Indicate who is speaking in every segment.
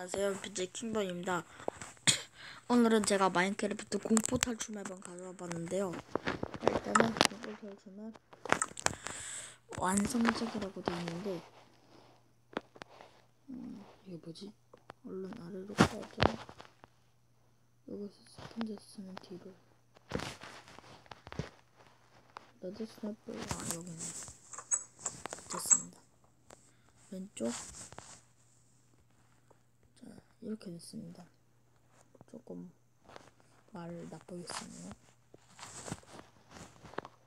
Speaker 1: 안녕하세요, BJ킹번입니다. 오늘은 제가 마인크래프트 공포 탈출 맵을 가져와 봤는데요. 일단은 공포 탈출 맵 완성작이라고 되어 있는데 이게 뭐지? 얼른 아래로 가야죠. 여기서 스펀지 쓰면 뒤로 레드 스냅볼 여기네. 됐습니다. 왼쪽 이렇게 됐습니다. 조금 말 나쁘게 쓰네요.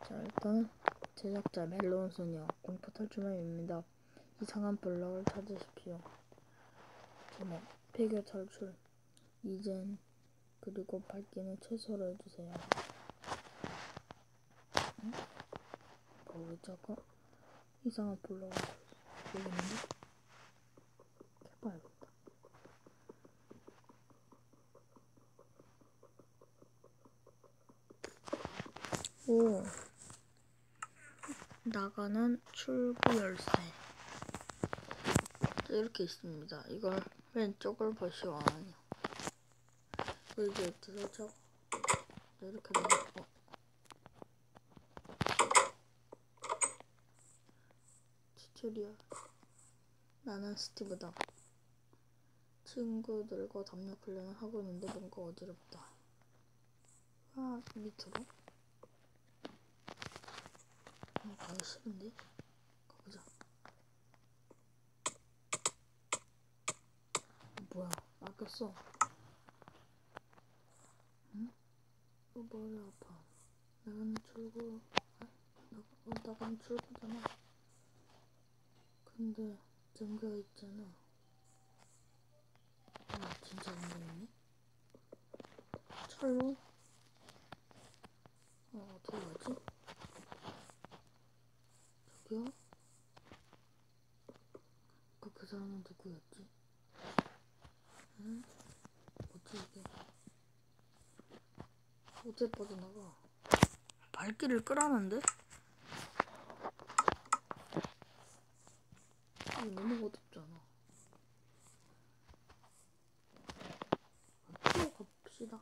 Speaker 1: 자, 일단 제작자 멜로운 소녀 공포 탈출맵입니다. 이상한 블럭을 찾으십시오. 제목 폐교 탈출. 이젠 그리고 밝기는 최소로 해주세요. 응? 왜 자꾸 이상한 블럭을 보이는데? 해봐야겠다. 오, 나가는 출구 열쇠 이렇게 있습니다. 이걸 왼쪽을 보시오. 그리고 들어서 이렇게 나가고 튜토리얼. 나는 스티브다. 친구들과 담력 훈련을 하고 있는데 뭔가 어지럽다. 밑으로 가기 싫은데? 가보자. 뭐야, 아꼈어. 응? 머리 아파. 나가는 출구, 나가는 출구잖아. 근데 잠겨 있잖아. 진짜 잠겨있네? 철로? 어떻게 가지? 저기요? 그 사람은 누구였지? 응? 뭐지 이게? 어째 빠져나가? 발길을 끄라는데? 너무 어둡잖아. 뛰어갑시다.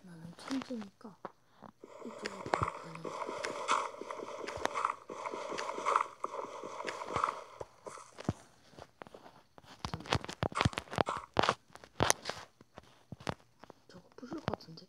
Speaker 1: 나는 천재니까 이쪽으로 가는 거야. 저거 부술 것 같은데?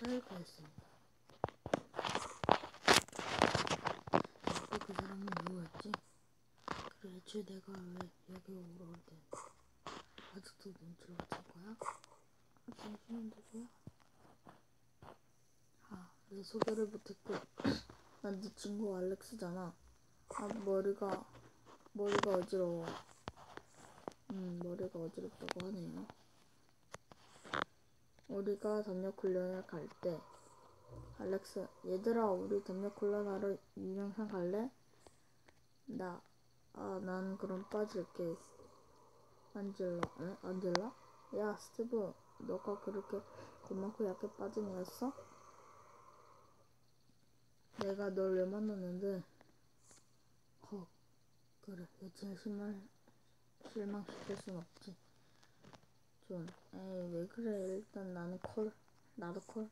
Speaker 1: 여기가 있습니다. 그 사람은 누구였지? 그래, 애초에 내가 왜 여기 오러 올 때 아직도 눈치를 못 챌 거야? 당신은 누구야? 내 소개를 못했고. 난 네 친구 알렉스잖아. 머리가 어지러워. 머리가 어지럽다고 하네요. 우리가 담력 훈련을 갈 때, 알렉스, 얘들아, 우리 담력 훈련하러 유명산 갈래? 난 그럼 빠질게. 안젤라? 야, 스티브, 너가 그렇게 겁많고 약해 빠진 애였어? 내가 널 왜 만났는데? 그래, 여친을 실망시킬 순 없지. 존, 에이, 왜 그래. 일단 나는 콜. 나도 콜.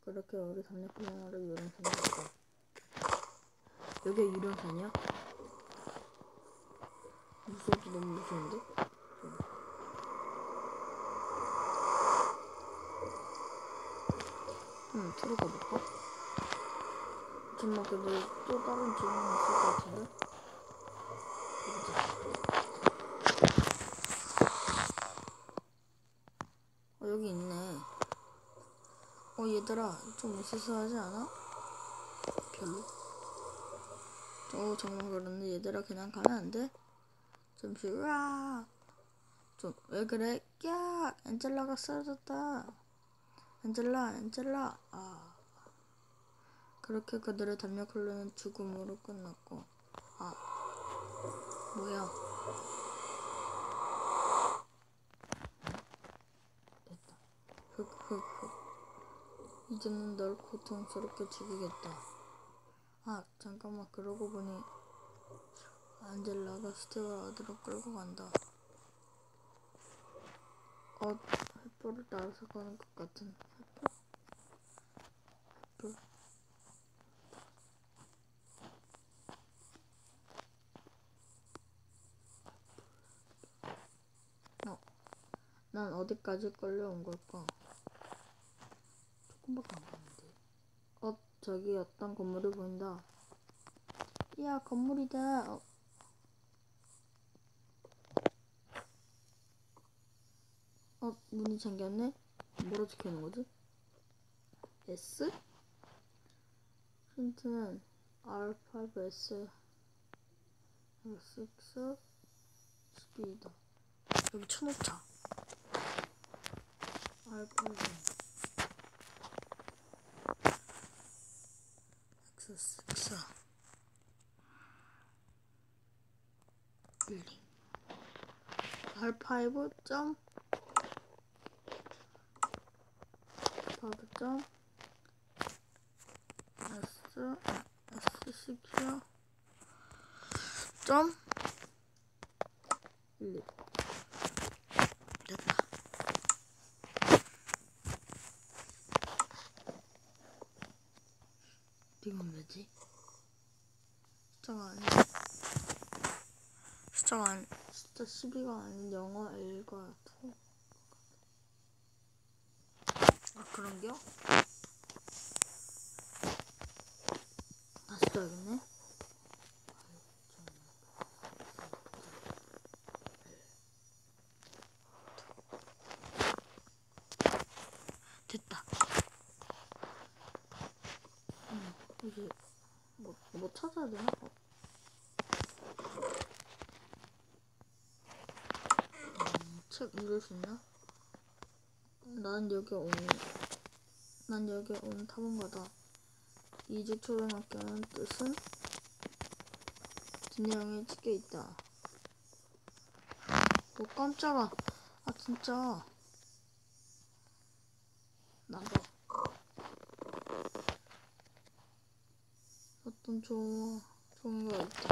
Speaker 1: 그렇게 우리 담력 훈련하러 유령산에 갔다. 여기가 유령산이야? 무서워도 너무 무서운데? 들어가 볼까? 정말 근데 또 다른 질문이 있을 것 같은데? 여기 있네. 얘들아, 좀 으스스하지 않아? 정말 그런데 얘들아 그냥 가면 안 돼? 잠시 으아 좀 왜 그래? 야 엔젤라가 쓰러졌다. 엔젤라 그렇게 그들의 담력 흘르는 죽음으로 끝났고 뭐야 됐다. 흑흑흑 이제는 널 고통스럽게 죽이겠다. 잠깐만 그러고 보니 안젤라가 스티브를 어디로 끌고 간다. 횃불을 따라서 가는 것 같은 횃불 난 어디까지 끌려온 걸까? 조금밖에 안 가는데. 저기 어떤 건물이 보인다. 야 건물이다. 문이 잠겼네? 뭐라 적혀있는 거지? S? 힌트는 R5S 6 12이다. 여기 쳐놓자. R5 X6 1 R5 점 S6 점 1 됐다. 이건 왜지? 숫자 12가 아닌 영어 1과 2. 그런겨? 다시 써야겠네. 됐다. 이제 뭐 찾아야 되나? 책 읽을 수 있나? 난 여기 온 탐험가다. 이주 초등학교는 뜻은 뒷내용에 찍혀있다. 깜짝아. 진짜. 나가. 어떤 종이가 있다.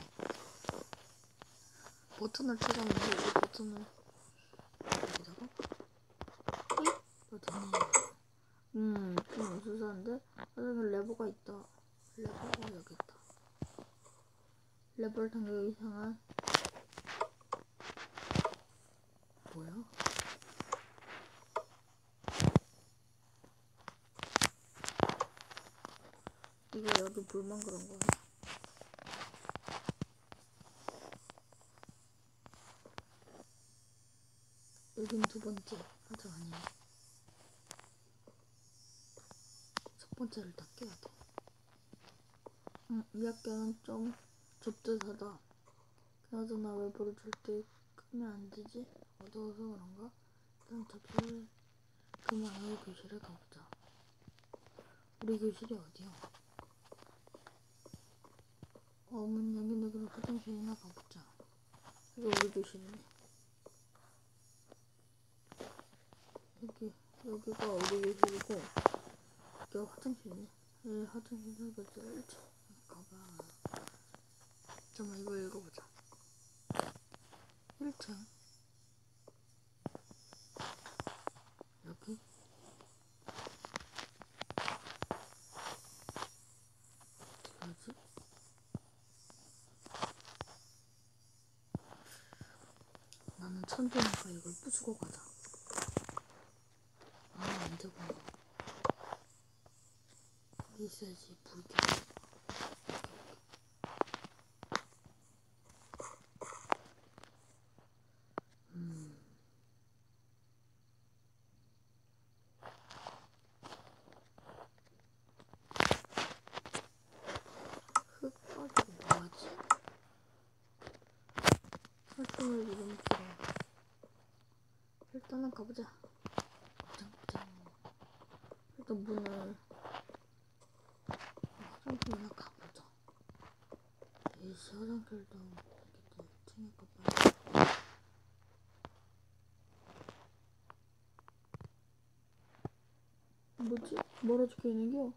Speaker 1: 버튼을 찾았는데 이 버튼을 여기다가 됐네. 좀 으스스한데? 여기 레버가 있다. 레버가 여기 있다. 레버를 당기기 이상한 뭐야? 이거 여기 불만 그런 거야. 여긴 두 번째. 아니야. 첫 번째를 다 깨야 돼. 이 학교는 좀 좁듯하다. 그나저나 외부를 절대 끄면 안 되지? 어두워서 그런가? 일단 접시를 그만하고 교실에 가보자. 우리 교실이 어디야? 문 여기는 그럼 화장실이나 가보자. 이거 우리 교실이네. 여기가 우리 교실이고 여기가 화장실이네. 화장실에 가자. 1층 가봐. 잠깐만 이거 읽어보자. 1층 여기 뭐지? 나는 천재니까 이걸 부수고 가자. 안 되구나. 여기 있어야지. 불 켜고. 흙 빠지고 뭐하지? 숨을 너무 길어. 일단은 가보자. 가보자. 일단 문을 화장실이나 가보자. 에이씨, 화장실도 이렇게 챙길까 봐요. 뭐지? 뭐라 적혀있는겨?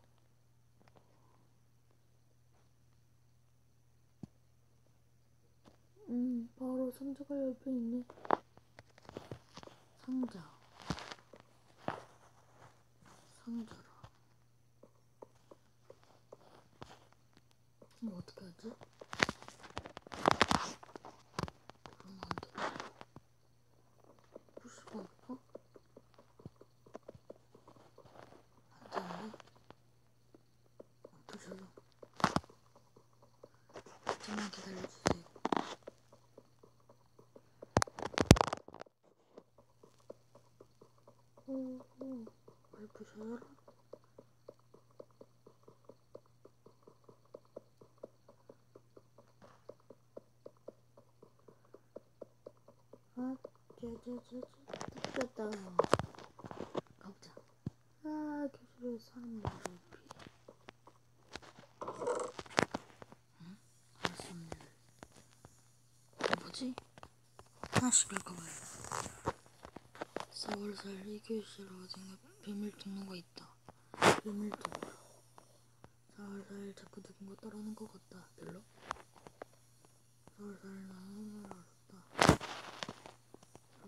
Speaker 1: 바로 상자가 옆에 있네. 상자라. 이거 어떻게 하지? 그러면 안 돼. 푸시가 없어? 안 되는데? 어떠셔서? 좀만 기다려주세요. 왜 부셔요? 됐다. 가보자. 교실에 사람 말을 응? 알았습니다. 뭐지? 하나씩 읽어봐요. 4월살 2교시로 어딘가 비밀 통로가 있다. 비밀 통로. 4월살 자꾸 누군가 따라오는 것 같다. 별로? 4월살 나는 알았다.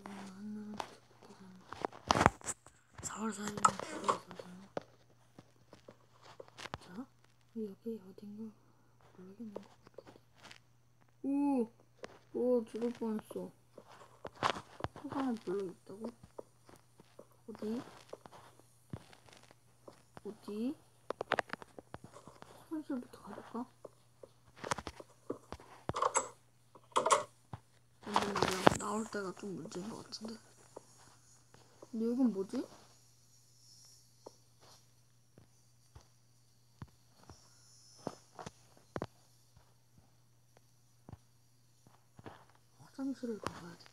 Speaker 1: 나는 4월살이면 죽어있어서요. 자, 여기 어딘가 모르겠는 것 같은데. 죽을 뻔했어. 소방에 불러 있다고? 어디? 화장실부터 가볼까? 근데 말이야, 나올 때가 좀 문제인 것 같은데. 근데 여긴 뭐지? 화장실을 가봐야 돼.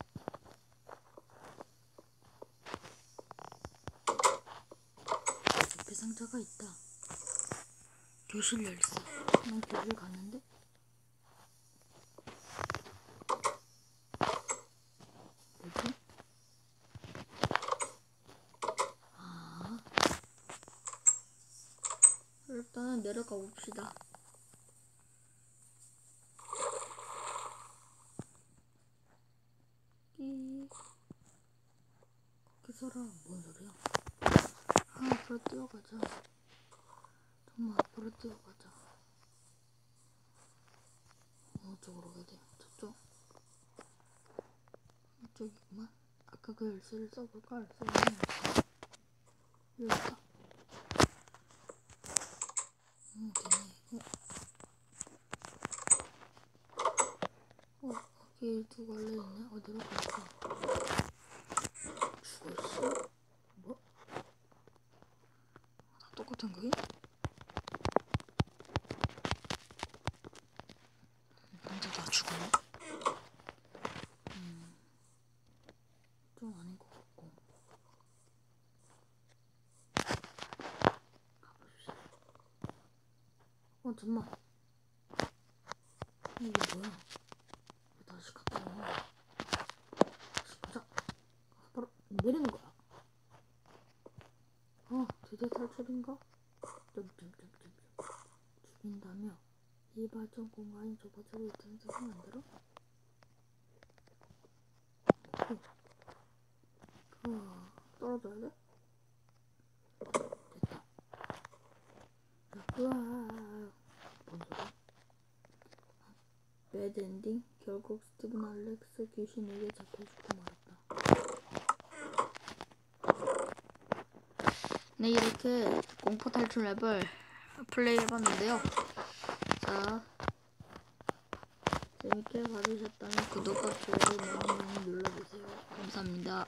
Speaker 1: 옆에 상자가 있다. 교실 열쇠. 난 교실 갔는데? 뭐지? 일단은 내려가 봅시다. 거기 살아. 뭔 소리야? 앞으로 뛰어가자. 정말 앞으로 뛰어가자. 어느 쪽으로 가야 돼? 저쪽? 이쪽이구만. 아까 그 열쇠를 써볼까? 열쇠는 여기 있다. 되네. 여기 두 갈래 있네. 어디로 갈까? 죽었어? 뭐? 다 똑같은 거야? 근데 다 죽었네? 좀 아닌 것 같고. 가봅시다. 잠만. 이게 뭐야? 왜 다시 갔다 와? 다시 가자. 바로 내리는 거야. 드디어 탈출인가? 죽인다며? 이 발전 공간이 좁아지고 있다는 생각 안 들어? 떨어져야 돼? 됐다. 뭔 소리야? 배드 엔딩? 결국 스티븐 알렉스 귀신에게 잡혀 죽고 말았다. 네, 이렇게 공포 탈출 맵을 플레이 해봤는데요. 자, 재밌게 봐주셨다면 구독과 좋아요 많이 눌러주세요. 감사합니다.